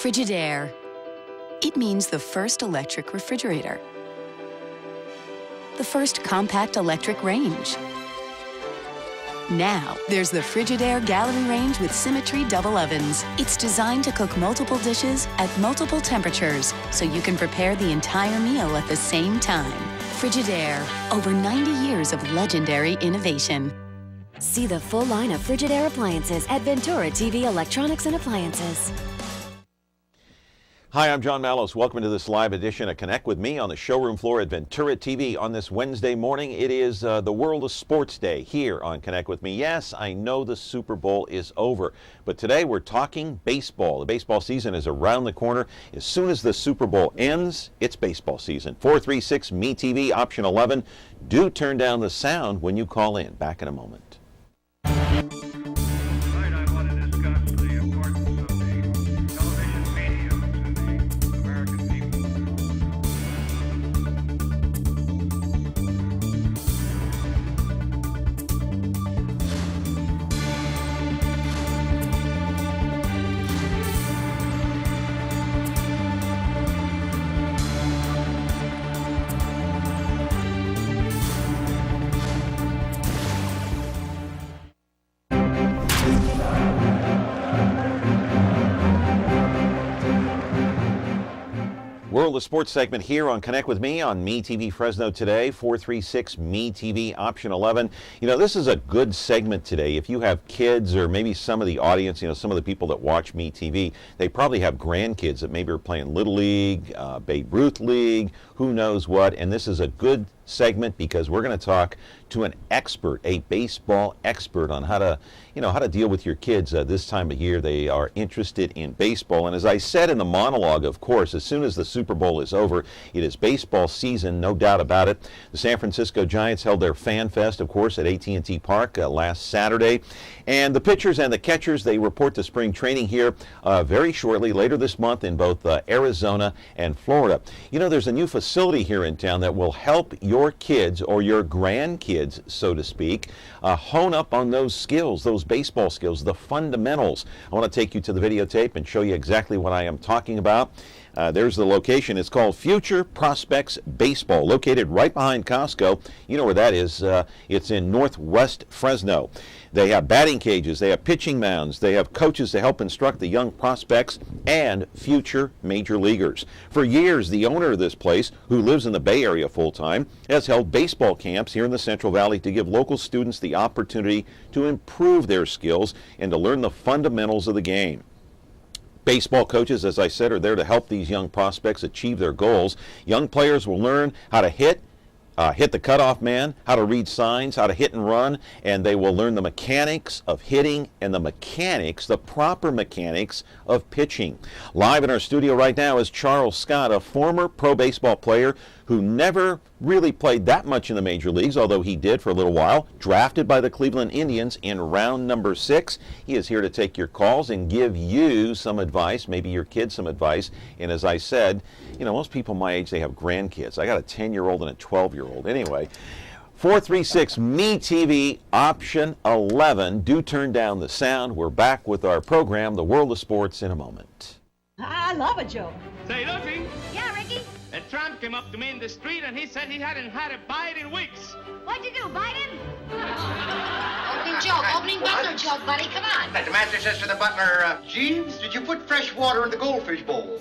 Frigidaire. It means the first electric refrigerator. The first compact electric range. Now, there's the Frigidaire Gallery Range with Symmetry double ovens. It's designed to cook multiple dishes at multiple temperatures, so you can prepare the entire meal at the same time. Frigidaire, over 90 years of legendary innovation. See the full line of Frigidaire appliances at Ventura TV Electronics and Appliances. Hi, I'm John Mallos. Welcome to this live edition of Connect with Me on the showroom floor at Ventura TV on this Wednesday morning. It is the World of Sports Day here on Connect with Me. Yes, I know the Super Bowl is over, but today we're talking baseball. The baseball season is around the corner. As soon as the Super Bowl ends, it's baseball season. 436 MeTV, option 11. Do turn down the sound when you call in. Back in a moment. World of Sports segment here on Connect with Me on MeTV Fresno today, 436 MeTV option 11. You know, this is a good segment today. If you have kids or maybe some of the audience, you know, some of the people that watch MeTV, they probably have grandkids that maybe are playing Little League, Babe Ruth League, who knows what. And this is a good segment because we're going to talk to an expert, a baseball expert on how to, how to deal with your kids this time of year. They are interested in baseball. And as I said in the monologue, of course, as soon as the Super Bowl is over, it is baseball season, no doubt about it. The San Francisco Giants held their Fan Fest, of course, at AT&T Park last Saturday. And the pitchers and the catchers, they report to spring training here very shortly, later this month in both Arizona and Florida. You know, there's a new facility here in town that will help your kids or your grandkids, so to speak, hone up on those skills, those baseball skills, the fundamentals. I want to take you to the videotape and show you exactly what I am talking about. There's the location. It's called Future Prospects Baseball, located right behind Costco. You know where that is. It's in Northwest Fresno. They have batting cages, they have pitching mounds, they have coaches to help instruct the young prospects and future major leaguers. For years, the owner of this place, who lives in the Bay Area full-time, has held baseball camps here in the Central Valley to give local students the opportunity to improve their skills and to learn the fundamentals of the game. Baseball coaches, as I said, are there to help these young prospects achieve their goals. Young players will learn how to hit the cutoff man, how to read signs, how to hit and run, and they will learn the mechanics of hitting and the proper mechanics of pitching. Live in our studio right now is Charles Scott, a former pro baseball player who never really played that much in the major leagues, although he did for a little while, drafted by the Cleveland Indians in round number 6. He is here to take your calls and give you some advice, maybe your kids some advice. And as I said, most people my age, they have grandkids. I got a 10-year-old and a 12-year-old. Anyway, 436 MeTV option 11. Do turn down the sound. We're back with our program, The World of Sports, in a moment. I love a joke. Say, Lucy. Yeah, Ricky? A tramp came up to me in the street and he said he hadn't had a bite in weeks. What'd you do, bite him? Opening butler joke, buddy, come on. The master says to the butler, Jeeves, did you put fresh water in the goldfish bowl?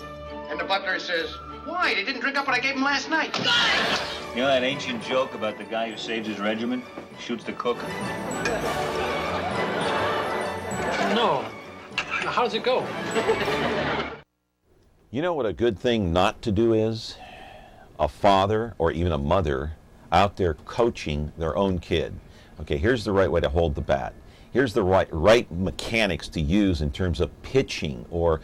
And the butler says, why? They didn't drink up what I gave them last night. You know that ancient joke about the guy who saves his regiment, shoots the cook? No. How does it go? You know what a good thing not to do is? A father or even a mother out there coaching their own kid. Okay, here's the right way to hold the bat. Here's the right mechanics to use in terms of pitching. Or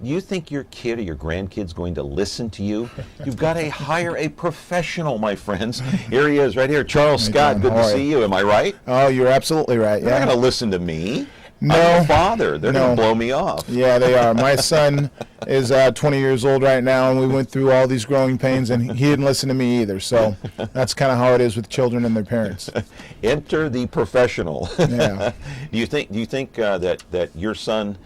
you think your kid or your grandkid's going to listen to you? You've got to hire a professional, my friends. Here he is, right here. Charles Scott, good to see you. Am I right? Oh, you're absolutely right. They're not going to listen to me. No. I'm a father. They're going to blow me off. Yeah, they are. My son is 20 years old right now, and we went through all these growing pains, and he didn't listen to me either. So that's kind of how it is with children and their parents. Enter the professional. Yeah. Do you think that your son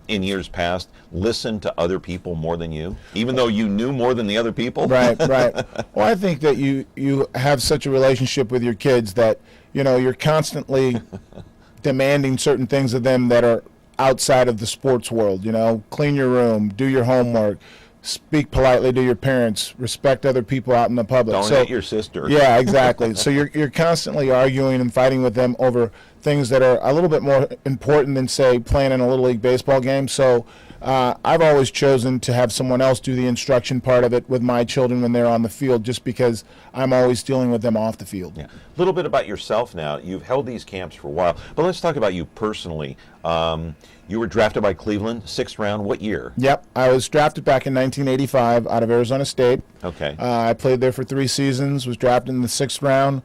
in years past listened to other people more than you, even though you knew more than the other people? Right, right. Well, I think that you have such a relationship with your kids that, you're constantly demanding certain things of them that are outside of the sports world. Clean your room, do your homework, speak politely to your parents, respect other people out in the public. Don't hit your sister. Yeah, exactly. So you're constantly arguing and fighting with them over things that are a little bit more important than, say, playing in a Little League baseball game. So I've always chosen to have someone else do the instruction part of it with my children when they're on the field, just because I'm always dealing with them off the field. Yeah. A little bit about yourself now. You've held these camps for a while, but let's talk about you personally. You were drafted by Cleveland, 6th round. What year? Yep. I was drafted back in 1985 out of Arizona State. Okay. I played there for 3 seasons, was drafted in the 6th round.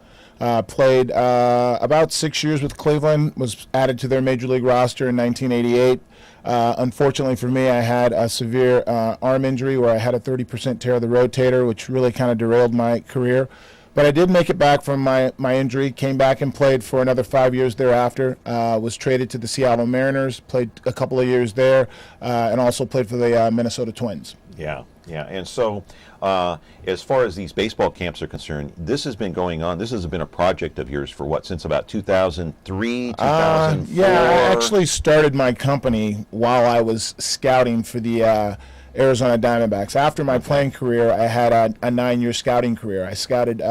Played about 6 years with Cleveland, was added to their major league roster in 1988. Unfortunately for me, I had a severe arm injury where I had a 30% tear of the rotator, which really kind of derailed my career. But I did make it back from my injury, came back and played for another 5 years thereafter, was traded to the Seattle Mariners, played a couple of years there, and also played for the Minnesota Twins. Yeah, yeah. And so as far as these baseball camps are concerned, this has been going on. This has been a project of yours for what, since about 2003, 2004? Yeah, I actually started my company while I was scouting for the Arizona Diamondbacks. After my playing career, I had a 9-year scouting career. I scouted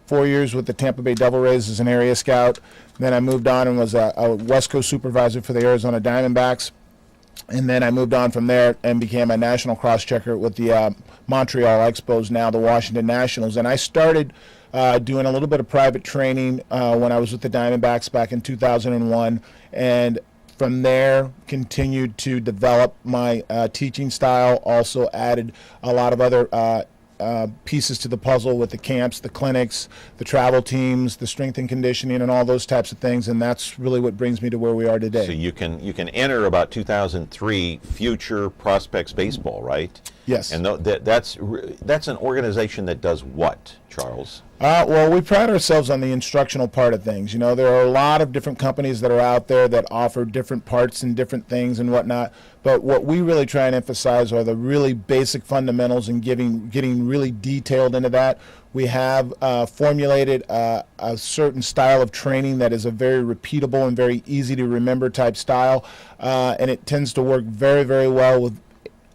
4 years with the Tampa Bay Devil Rays as an area scout. Then I moved on and was a West Coast supervisor for the Arizona Diamondbacks. And then I moved on from there and became a national cross-checker with the Montreal Expos, now the Washington Nationals. And I started doing a little bit of private training when I was with the Diamondbacks back in 2001. And from there, continued to develop my teaching style, also added a lot of other pieces to the puzzle with the camps, the clinics, the travel teams, the strength and conditioning, and all those types of things, and that's really what brings me to where we are today. So you can enter about 2003 Future Prospects Baseball, right? Yes. And that's an organization that does what, Charles? Well, we pride ourselves on the instructional part of things. There are a lot of different companies that are out there that offer different parts and different things and whatnot. But what we really try and emphasize are the really basic fundamentals and getting really detailed into that. We have formulated a certain style of training that is a very repeatable and very easy to remember type style, and it tends to work very, very well with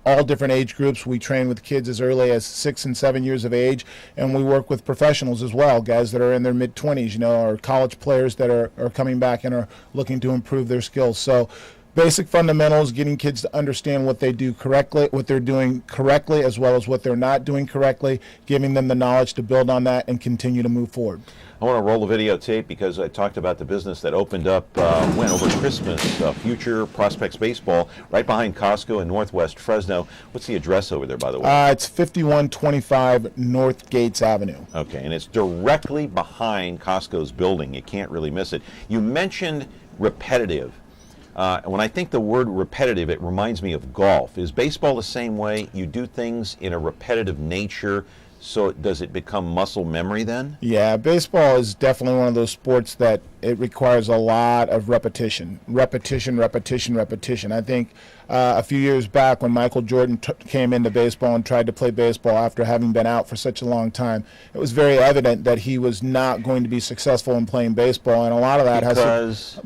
all different age groups. We train with kids as early as 6 and 7 years of age, and we work with professionals as well, guys that are in their mid-20s, or college players that are coming back and are looking to improve their skills. So basic fundamentals, getting kids to understand what they do correctly, what they're doing correctly, as well as what they're not doing correctly, giving them the knowledge to build on that and continue to move forward. I want to roll the videotape because I talked about the business that opened up over Christmas, Future Prospects Baseball, right behind Costco in Northwest Fresno. What's the address over there, by the way? It's 5125 North Gates Avenue. Okay, and it's directly behind Costco's building. You can't really miss it. You mentioned repetitive. When I think the word repetitive, it reminds me of golf. Is baseball the same way? You do things in a repetitive nature, so does it become muscle memory then? Yeah, baseball is definitely one of those sports that it requires a lot of repetition. Repetition. I think a few years back when Michael Jordan came into baseball and tried to play baseball after having been out for such a long time, it was very evident that he was not going to be successful in playing baseball, and a lot of that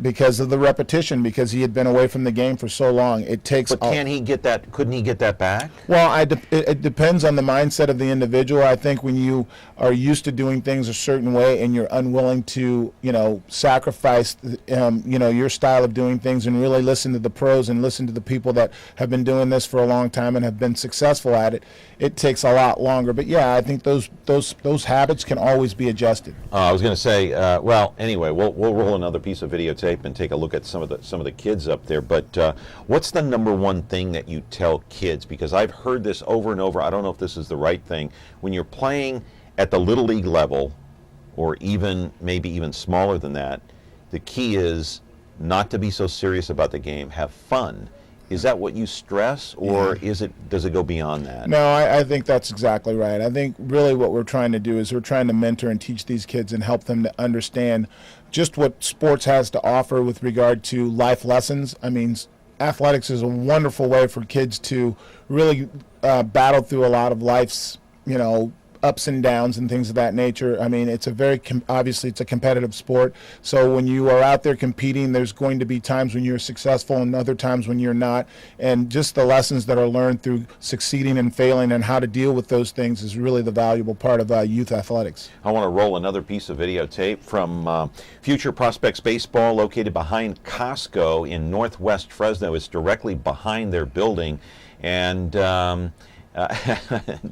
because of the repetition, because he had been away from the game for so long. It takes. But couldn't he get that back? Well, it depends on the mindset of the individual. I think when you are used to doing things a certain way and you're unwilling to, sacrifice, your style of doing things and really listen to the pros and listen to the people that have been doing this for a long time and have been successful at it, it takes a lot longer. But yeah, I think those habits can always be adjusted. I was going to say, well, anyway, we'll roll another piece of videotape and take a look at some of the kids up there. But what's the number one thing that you tell kids? Because I've heard this over and over. I don't know if this is the right thing. When you're playing at the Little League level, or maybe even smaller than that, the key is not to be so serious about the game. Have fun. Is that what you stress, or does it go beyond that? No, I think that's exactly right. I think really what we're trying to do is we're trying to mentor and teach these kids and help them to understand just what sports has to offer with regard to life lessons. I mean, athletics is a wonderful way for kids to really battle through a lot of life's, ups and downs and things of that nature. I mean, it's a very obviously it's a competitive sport. So when you are out there competing, there's going to be times when you're successful and other times when you're not. And just the lessons that are learned through succeeding and failing and how to deal with those things is really the valuable part of youth athletics. I want to roll another piece of videotape from Future Prospects Baseball, located behind Costco in Northwest Fresno. It's directly behind their building, and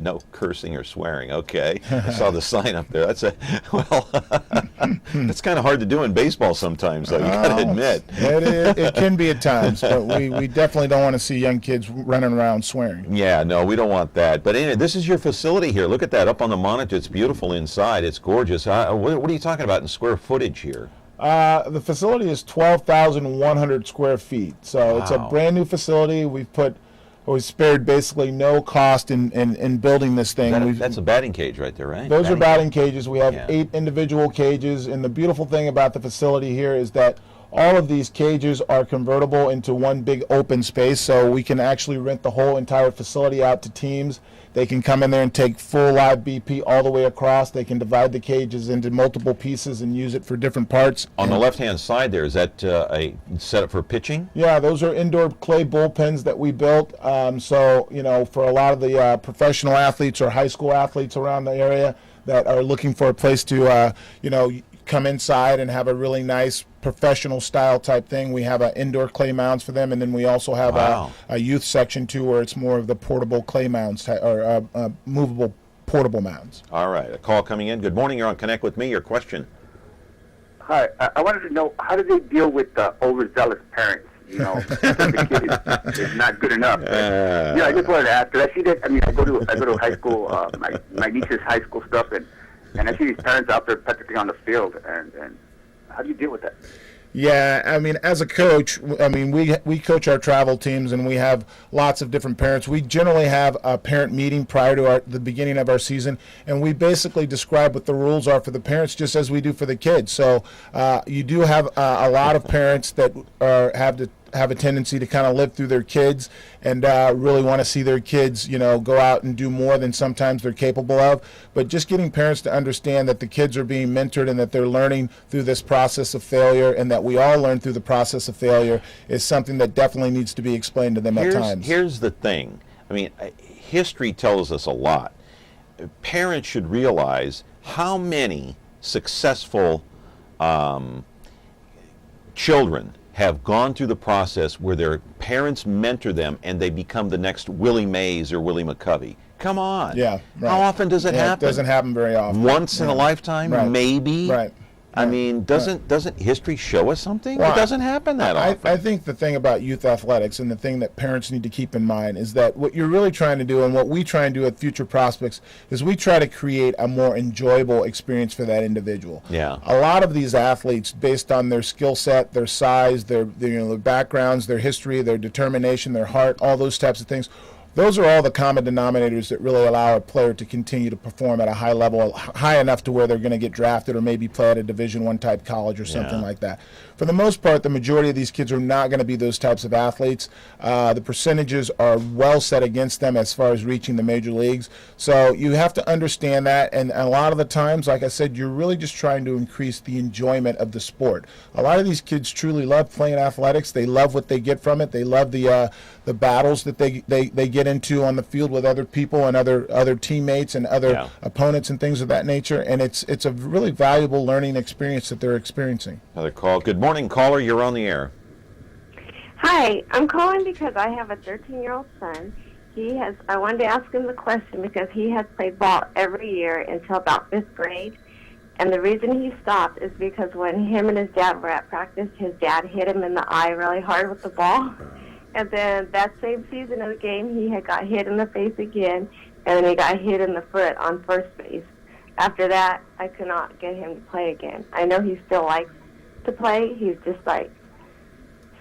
no cursing or swearing. Okay, I saw the sign up there. That's that's kind of hard to do in baseball sometimes, though. You got to admit. It can be at times, but we definitely don't want to see young kids running around swearing. Yeah, no, we don't want that. But anyway, this is your facility here. Look at that up on the monitor. It's beautiful inside. It's gorgeous. What are you talking about in square footage here? The facility is 12,100 square feet. So It's a brand new facility. We spared basically no cost in building this thing. That's a batting cage right there, right? Those are batting cages. We have 8 individual cages, and the beautiful thing about the facility here is that all of these cages are convertible into one big open space, so we can actually rent the whole entire facility out to teams. They can come in there and take full live BP all the way across. They can divide the cages into multiple pieces and use it for different parts. On the left-hand side there, is that a setup for pitching? Yeah, those are indoor clay bullpens that we built. So, for a lot of the professional athletes or high school athletes around the area that are looking for a place to, come inside and have a really nice professional style type thing. We have indoor clay mounds for them, and then we also have a youth section too, where it's more of the portable clay mounds or movable portable mounds. All right, a call coming in. Good morning, you're on Connect with Me. Your question. Hi, I wanted to know, how do they deal with overzealous parents? The kid is not good enough. I just wanted to ask, because I see that. I mean, I go to high school, my niece's high school stuff, and I see these parents out there practically on the field, and how do you deal with that? Yeah, I mean, as a coach, we coach our travel teams, and we have lots of different parents. We generally have a parent meeting prior to the beginning of our season, and we basically describe what the rules are for the parents, just as we do for the kids. So you do have a lot of parents that have a tendency to kind of live through their kids and really want to see their kids, go out and do more than sometimes they're capable of. But just getting parents to understand that the kids are being mentored and that they're learning through this process of failure, and that we all learn through the process of failure, is something that definitely needs to be explained to them at times. Here's the thing. I mean, history tells us a lot. Parents should realize how many successful children have gone through the process where their parents mentor them and they become the next Willie Mays or Willie McCovey. Come on. Yeah, right. How often does it happen? It doesn't happen very often. Once in a lifetime, maybe? Right. I mean, doesn't history show us something? Well, it doesn't happen that often. I think the thing about youth athletics, and the thing that parents need to keep in mind, is that what you're really trying to do, and what we try and do at Future Prospects, is we try to create a more enjoyable experience for that individual. Yeah. A lot of these athletes, based on their skill set, their size, their backgrounds, their history, their determination, their heart, all those types of things, those are all the common denominators that really allow a player to continue to perform at a high level, high enough to where they're going to get drafted or maybe play at a Division I type college or something like that. For the most part, the majority of these kids are not going to be those types of athletes. The percentages are well set against them as far as reaching the major leagues. So you have to understand that, and a lot of the times, like I said, you're really just trying to increase the enjoyment of the sport. A lot of these kids truly love playing athletics. They love what they get from it. They love the battles that they get into on the field with other people and other teammates and other opponents and things of that nature. And it's a really valuable learning experience that they're experiencing. Another call. Good morning, caller. You're on the air. Hi, I'm calling because I have a 13-year-old son. I wanted to ask him the question because he has played ball every year until about 5th grade. And the reason he stopped is because when him and his dad were at practice, his dad hit him in the eye really hard with the ball. And then that same season of the game, he had got hit in the face again, and then he got hit in the foot on first base. After that, I could not get him to play again. I know he still likes to play. He's just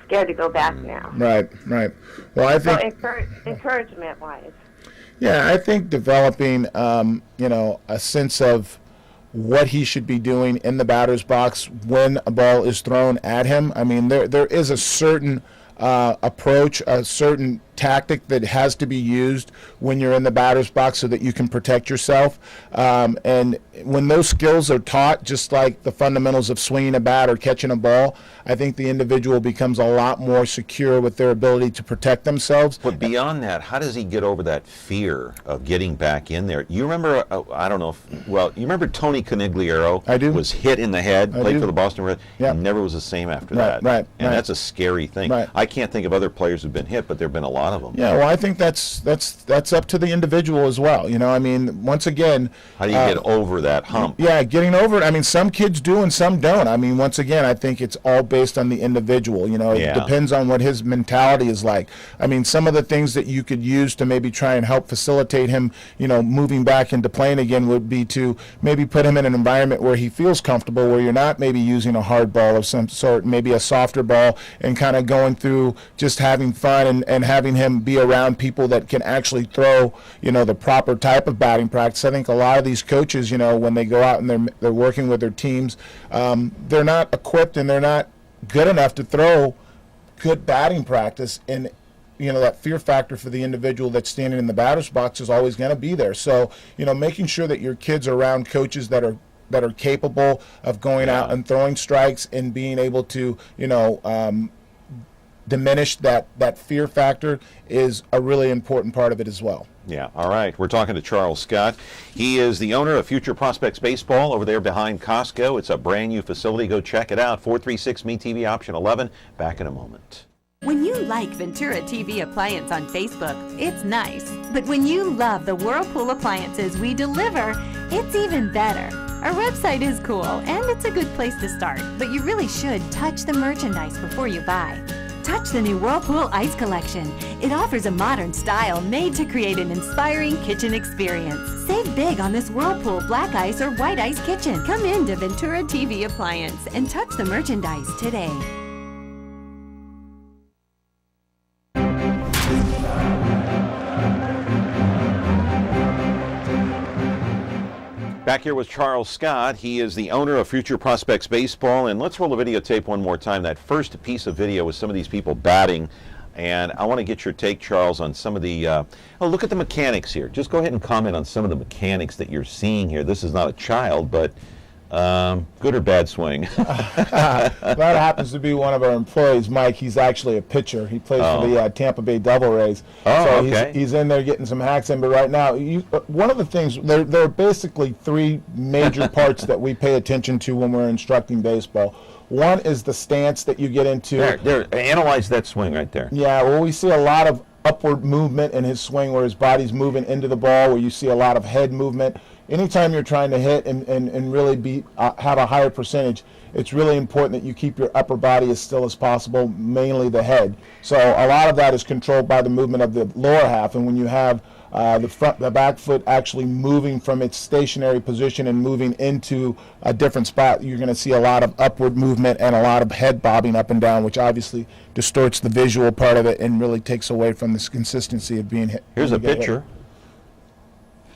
scared to go back now. Right. Well, I think encouragement-wise. Yeah, I think developing a sense of what he should be doing in the batter's box when a ball is thrown at him. I mean, there is a certain approach, a certain tactic that has to be used when you're in the batter's box so that you can protect yourself. And when those skills are taught, just like the fundamentals of swinging a bat or catching a ball, I think the individual becomes a lot more secure with their ability to protect themselves. But beyond that, how does he get over that fear of getting back in there? You remember, I don't know, you remember Tony Conigliaro? I do. Was hit in the head, played for the Boston Red, yeah. and never was the same after that. Right. And that's a scary thing. Right. I can't think of other players who've been hit, but there have been a lot of them. Yeah, well, I think that's up to the individual as well. You know, I mean, once again, how do you get over that hump? Yeah, getting over it. I mean, some kids do and some don't. I mean, once again, I think it's all based on the individual. You know, it depends on what his mentality is like. I mean, some of the things that you could use to maybe try and help facilitate him, you know, moving back into playing again would be to maybe put him in an environment where he feels comfortable, where you're not maybe using a hard ball of some sort, maybe a softer ball, and kind of going through just having fun and having him be around people that can actually throw, you know, the proper type of batting practice. I think a lot of these coaches, you know, when they go out and they're working with their teams, they're not equipped and they're not good enough to throw good batting practice, and you know, that fear factor for the individual that's standing in the batter's box is always going to be there. So, you know, making sure that your kids are around coaches that are capable of going out and throwing strikes and being able to, you know, diminish that fear factor is a really important part of it as well. Yeah, all right. We're talking to Charles Scott. He is the owner of Future Prospects Baseball over there behind Costco. It's a brand new facility. Go check it out. 436 MeTV option 11. Back in a moment. When you like Ventura TV Appliance on Facebook, it's nice. But when you love the Whirlpool appliances we deliver, it's even better. Our website is cool, and it's a good place to start. But you really should touch the merchandise before you buy. Touch the new Whirlpool Ice Collection. It offers a modern style made to create an inspiring kitchen experience. Save big on this Whirlpool Black Ice or White Ice kitchen. Come into Ventura TV Appliance and touch the merchandise today. Back here with Charles Scott. He is the owner of Future Prospects Baseball. And let's roll the videotape one more time. That first piece of video was some of these people batting. And I want to get your take, Charles, on some of the, look at the mechanics here. Just go ahead and comment on some of the mechanics that you're seeing here. This is not a child, but good or bad swing? That happens to be one of our employees, Mike. He's actually a pitcher. He plays for the Tampa Bay Devil Rays. So he's in there getting some hacks in. But right now, one of the things, there are basically three major parts that we pay attention to when we're instructing baseball. One is the stance that you get into. There, analyze that swing right there. Yeah, well, we see a lot of upward movement in his swing where his body's moving into the ball, where you see a lot of head movement. Anytime you're trying to hit and really have a higher percentage, it's really important that you keep your upper body as still as possible, mainly the head. So a lot of that is controlled by the movement of the lower half, and when you have the back foot actually moving from its stationary position and moving into a different spot, you're going to see a lot of upward movement and a lot of head bobbing up and down, which obviously distorts the visual part of it and really takes away from this consistency of being hit. Here's a pitcher.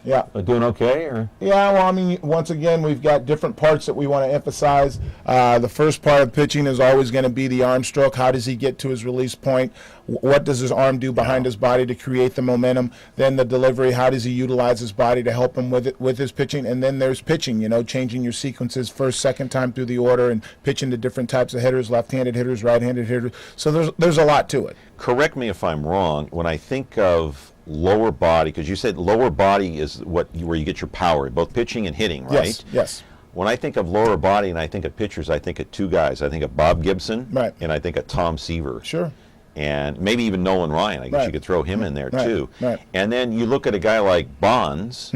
Yeah. Doing okay? Or? Yeah, well, I mean, once again, we've got different parts that we want to emphasize. The first part of pitching is always going to be the arm stroke. How does he get to his release point? What does his arm do behind his body to create the momentum? Then the delivery, how does he utilize his body to help him with his pitching? And then there's pitching, you know, changing your sequences first, second time through the order and pitching to different types of hitters, left-handed hitters, right-handed hitters. So there's a lot to it. Correct me if I'm wrong. When I think of lower body, because you said lower body is where you get your power, both pitching and hitting, right? Yes, yes. When I think of lower body and I think of pitchers, I think of two guys. I think of Bob Gibson, right, and I think of Tom Seaver. Sure. And maybe even Nolan Ryan. I guess you could throw him in there too. Right. And then you look at a guy like Bonds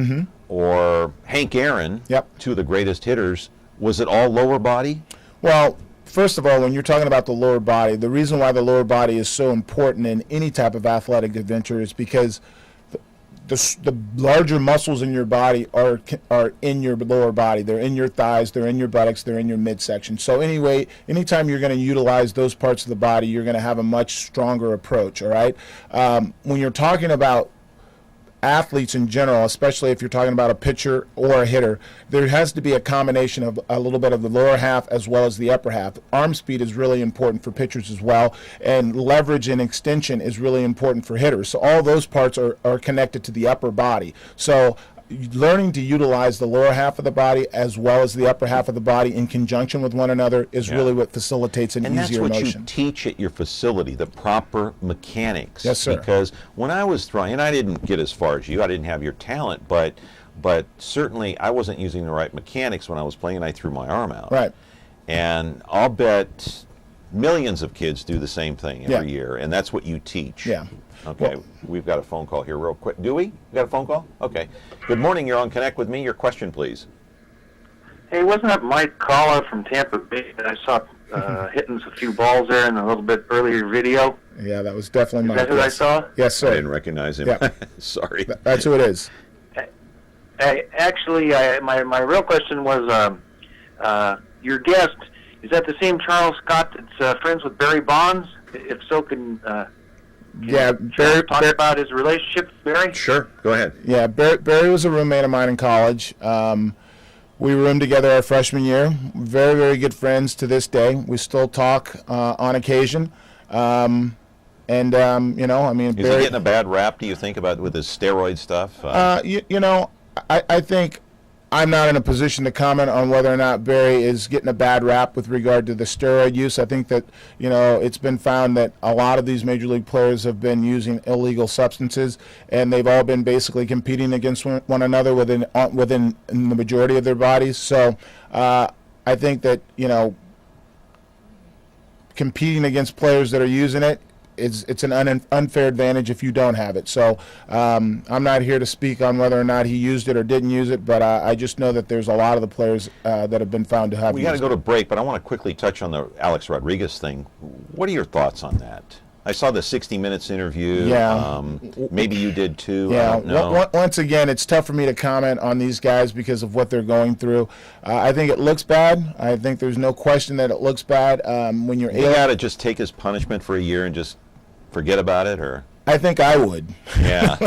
or Hank Aaron, two of the greatest hitters. Was it all lower body? Well, first of all, when you're talking about the lower body, the reason why the lower body is so important in any type of athletic adventure is because the larger muscles in your body are in your lower body. They're in your thighs, they're in your buttocks, they're in your midsection. So anyway, anytime you're going to utilize those parts of the body, you're going to have a much stronger approach, all right? When you're talking about athletes in general, especially if you're talking about a pitcher or a hitter, there has to be a combination of a little bit of the lower half as well as the upper half. Arm speed is really important for pitchers as well, and leverage and extension is really important for hitters. So all those parts are connected to the upper body. So learning to utilize the lower half of the body as well as the upper half of the body in conjunction with one another is really what facilitates an easier motion. And that's what you teach at your facility, the proper mechanics. Yes, sir. Because when I was throwing, and I didn't get as far as you, I didn't have your talent, but certainly I wasn't using the right mechanics when I was playing, and I threw my arm out. Right. And I'll bet millions of kids do the same thing every year, and that's what you teach. Yeah. Okay, we've got a phone call here real quick. Do we? We got a phone call? Okay. Good morning. You're on Connect with Me. Your question, please. Hey, wasn't that Mike Caller from Tampa Bay that I saw hitting a few balls there in a little bit earlier video? Yeah, that was definitely Mike. Is that who I saw? Yes, sir. I didn't recognize him. Yeah. Sorry. That's who it is. Actually, my real question was your guest, is that the same Charles Scott that's friends with Barry Bonds? If so, can Barry talk about his relationship with Barry? Sure, go ahead. Yeah, Barry was a roommate of mine in college. We roomed together our freshman year. Very, very good friends to this day. We still talk on occasion. You know, I mean, is he getting a bad rap, do you think, about with his steroid stuff? You know, I think I'm not in a position to comment on whether or not Barry is getting a bad rap with regard to the steroid use. I think that, you know, it's been found that a lot of these major league players have been using illegal substances, and they've all been basically competing against one another within the majority of their bodies. So I think that, you know, competing against players that are using it, it's an unfair advantage if you don't have it. So I'm not here to speak on whether or not he used it or didn't use it, but I just know that there's a lot of the players that have been found to have. We got to go to break, but I want to quickly touch on the Alex Rodriguez thing. What are your thoughts on that? I saw the 60 Minutes interview. Yeah. Maybe you did too. Yeah. I don't know. Once again, it's tough for me to comment on these guys because of what they're going through. I think it looks bad. I think there's no question that it looks bad. When you're you got to just take his punishment for a year and just forget about it, or? I think I would. Yeah,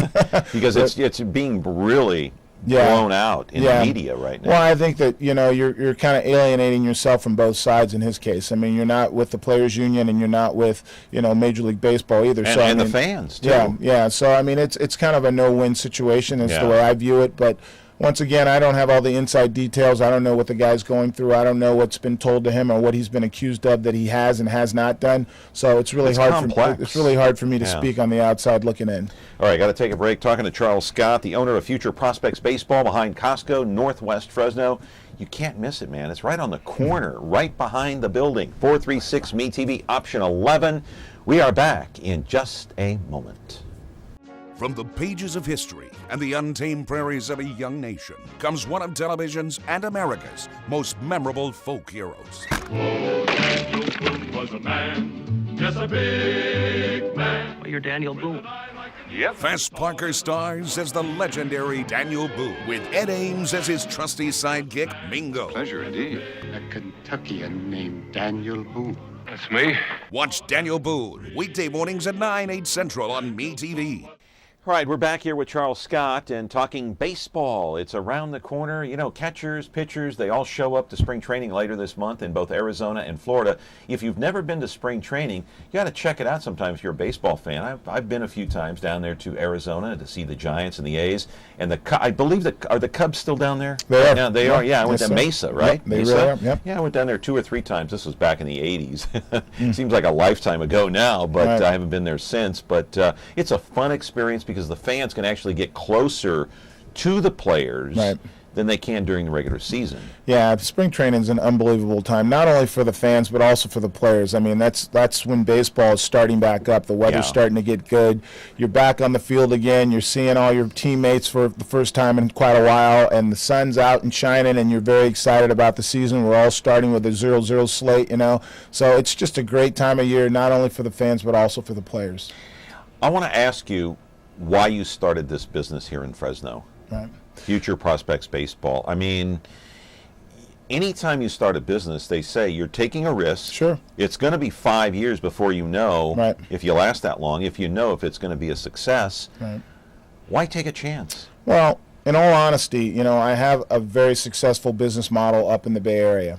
because it's being really blown out in the media right now. Well, I think that, you know, you're kind of alienating yourself from both sides in his case. I mean, you're not with the players union, and you're not with, you know, Major League Baseball either. And, so and I mean, the fans too. Yeah. So I mean, it's kind of a no-win situation. Is the way I view it, but. Once again, I don't have all the inside details. I don't know what the guy's going through. I don't know what's been told to him or what he's been accused of that he has and has not done. So it's really it's really hard for me to speak on the outside looking in. All right, got to take a break. Talking to Charles Scott, the owner of Future Prospects Baseball behind Costco, Northwest Fresno. You can't miss it, man. It's right on the corner, right behind the building. 436 MeTV, option 11. We are back in just a moment. From the pages of history and the untamed prairies of a young nation comes one of television's and America's most memorable folk heroes. Daniel Boone was a man, just a big man. Well, you're Daniel Boone. Yep. Fess Parker stars as the legendary Daniel Boone, with Ed Ames as his trusty sidekick, Mingo. Pleasure indeed. A Kentuckian named Daniel Boone. That's me. Watch Daniel Boone, weekday mornings at 9, 8 Central on MeTV. All right, we're back here with Charles Scott and talking baseball. It's around the corner. You know, catchers, pitchers, they all show up to spring training later this month in both Arizona and Florida. If you've never been to spring training, you got to check it out sometime if you're a baseball fan. I've been a few times down there to Arizona to see the Giants and the A's. And I believe are the Cubs still down there? They are. Yeah, they are. Yeah, I went to Mesa, right? Yep, they Mesa? really are. Yep. Yeah, I went down there 2 or 3 times. This was back in the 80s. Seems like a lifetime ago now, but I haven't been there since. But it's a fun experience because the fans can actually get closer to the players than they can during the regular season. Yeah, spring training is an unbelievable time, not only for the fans but also for the players. I mean, that's when baseball is starting back up. The weather's starting to get good. You're back on the field again. You're seeing all your teammates for the first time in quite a while, and the sun's out and shining, and you're very excited about the season. We're all starting with a 0-0 slate, you know. So it's just a great time of year, not only for the fans but also for the players. I want to ask you why you started this business here in Fresno. Right. Future Prospects Baseball. I mean, anytime you start a business, they say you're taking a risk. Sure. It's going to be 5 years before you know if you last that long, if you know if it's going to be a success. Right. Why take a chance? Well, in all honesty, I have a very successful business model up in the Bay Area.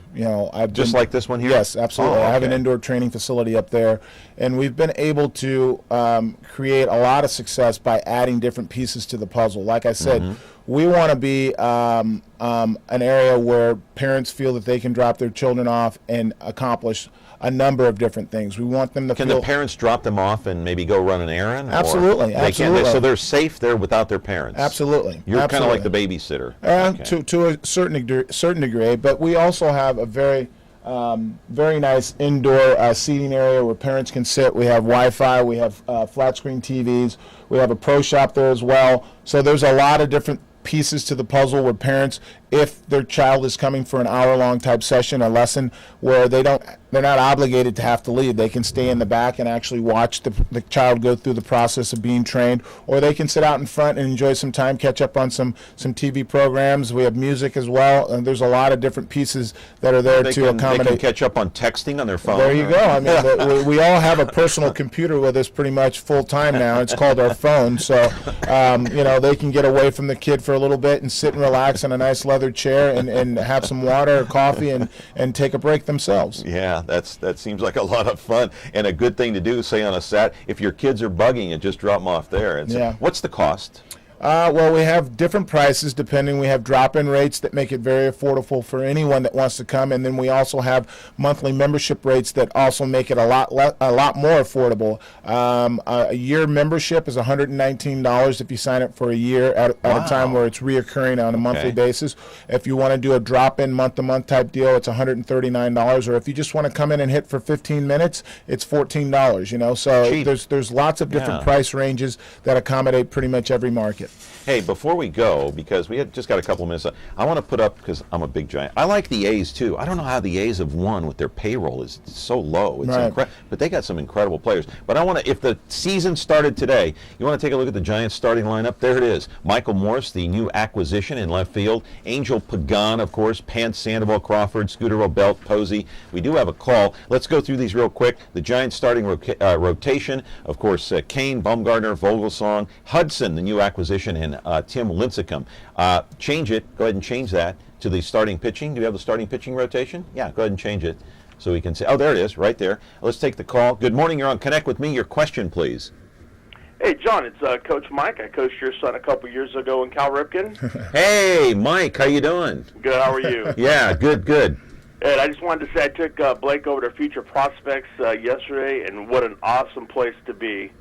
I've just like this one here? Yes, absolutely. Oh, okay. I have an indoor training facility up there, and we've been able to create a lot of success by adding different pieces to the puzzle. Like I said, we want to be an area where parents feel that they can drop their children off and accomplish a number of different things. We want them to Can feel... the parents drop them off and maybe go run an errand? Absolutely, Or absolutely. So they're safe there without their parents? Absolutely. You're kind of like the babysitter. To a certain degree, but we also have a very nice indoor seating area where parents can sit. We have Wi-Fi, we have flat screen TVs, we have a pro shop there as well. So there's a lot of different pieces to the puzzle where parents, if their child is coming for an hour-long type session, a lesson where they're not obligated to have to leave. They can stay in the back and actually watch the child go through the process of being trained, or they can sit out in front and enjoy some time, catch up on some TV programs. We have music as well, and there's a lot of different pieces that are there to accommodate. They can catch up on texting on their phone. There you go. I mean, we all have a personal computer with us pretty much full time now. It's called our phone, so they can get away from the kid for a little bit and sit and relax in a nice leather chair and have some water or coffee and take a break themselves. Yeah, that seems like a lot of fun and a good thing to do, say on a Sat. If your kids are bugging you, just drop them off there. What's the cost? Well, we have different prices depending. We have drop-in rates that make it very affordable for anyone that wants to come, and then we also have monthly membership rates that also make it a lot more affordable. A year membership is $119 if you sign up for a year at a time where it's reoccurring on a monthly basis. If you want to do a drop-in month-to-month type deal, it's $139, or if you just want to come in and hit for 15 minutes, it's $14. So cheap. there's lots of different price ranges that accommodate pretty much every market. Hey, before we go, because we just got a couple minutes, I want to put up, because I'm a big Giant. I like the A's too. I don't know how the A's have won with their payroll is so low. It's incredible, but they got some incredible players. But I want to, if the season started today, you want to take a look at the Giants starting lineup. There it is. Michael Morse, the new acquisition in left field. Angel Pagan, of course. Pance, Sandoval, Crawford, Scudero, Belt, Posey. We do have a call. Let's go through these real quick. The Giants starting rotation, of course, Kane, Baumgartner, Vogelsong, Hudson, the new acquisition, and Tim Lincecum. Change it. Go ahead and change that to the starting pitching. Do you have the starting pitching rotation? Yeah, go ahead and change it so we can see. Oh, there it is, right there. Let's take the call. Good morning. You're on Connect with Me. Your question, please. Hey, John, it's Coach Mike. I coached your son a couple years ago in Cal Ripken. Hey, Mike. How you doing? Good. How are you? Yeah, good. And I just wanted to say I took Blake over to Future Prospects yesterday, and what an awesome place to be.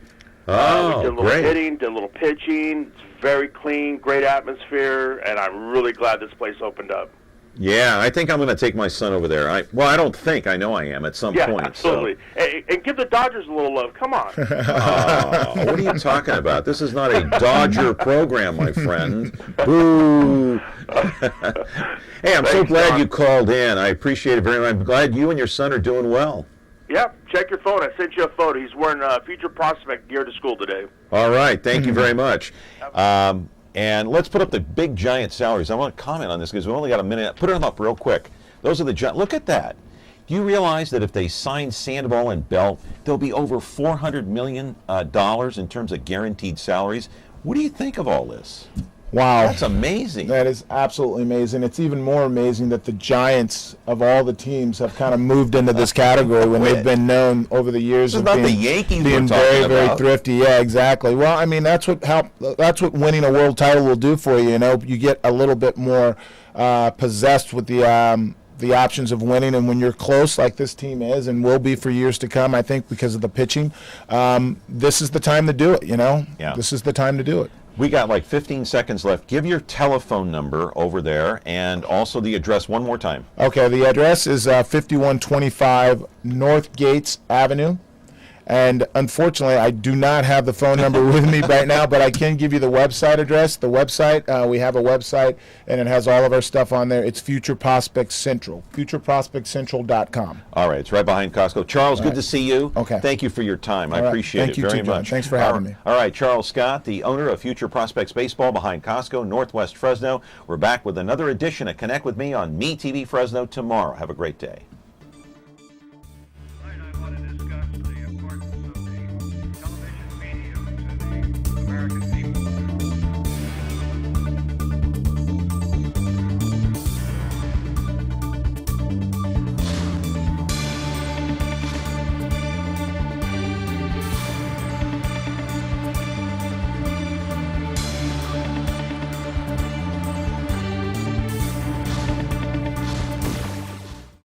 We did a little hitting, did a little pitching. It's very clean, great atmosphere, and I'm really glad this place opened up. Yeah, I think I'm going to take my son over there. I don't think. I know I am at some point. Yeah, absolutely. So. Hey, and give the Dodgers a little love. Come on. Oh, what are you talking about? This is not a Dodger program, my friend. Boo. Hey, I'm so glad you called in. I appreciate it very much. I'm glad you and your son are doing well. Yeah, check your phone. I sent you a photo. He's wearing Future Prospect gear to school today. All right. Thank you very much. And let's put up the big Giant salaries. I want to comment on this because we've only got a minute. Put them up real quick. Those are the Giants. Look at that. Do you realize that if they sign Sandoval and Bell, there'll be over $400 million in terms of guaranteed salaries? What do you think of all this? Wow. That's amazing. That is absolutely amazing. It's even more amazing that the Giants of all the teams have kind of moved into this category when they've been known over the years of being, the Yankees being very thrifty. Yeah, exactly. Well, I mean, that's what winning a world title will do for you. You get a little bit more possessed with the options of winning, and when you're close like this team is and will be for years to come, I think because of the pitching, this is the time to do it, Yeah. This is the time to do it. We got like 15 seconds left. Give your telephone number over there and also the address one more time. Okay, the address is 5125 North Gates Avenue. And unfortunately, I do not have the phone number with me right now, but I can give you the website address. The website, we have a website, and it has all of our stuff on there. It's Future Prospect Central, futureprospectcentral.com. All right, it's right behind Costco. Charles, good to see you. Okay. Thank you for your time. I All right. appreciate Thank it you very too, John. much. Thanks for having me. All right, Charles Scott, the owner of Future Prospects Baseball behind Costco, Northwest Fresno. We're back with another edition of Connect with Me on MeTV Fresno tomorrow. Have a great day.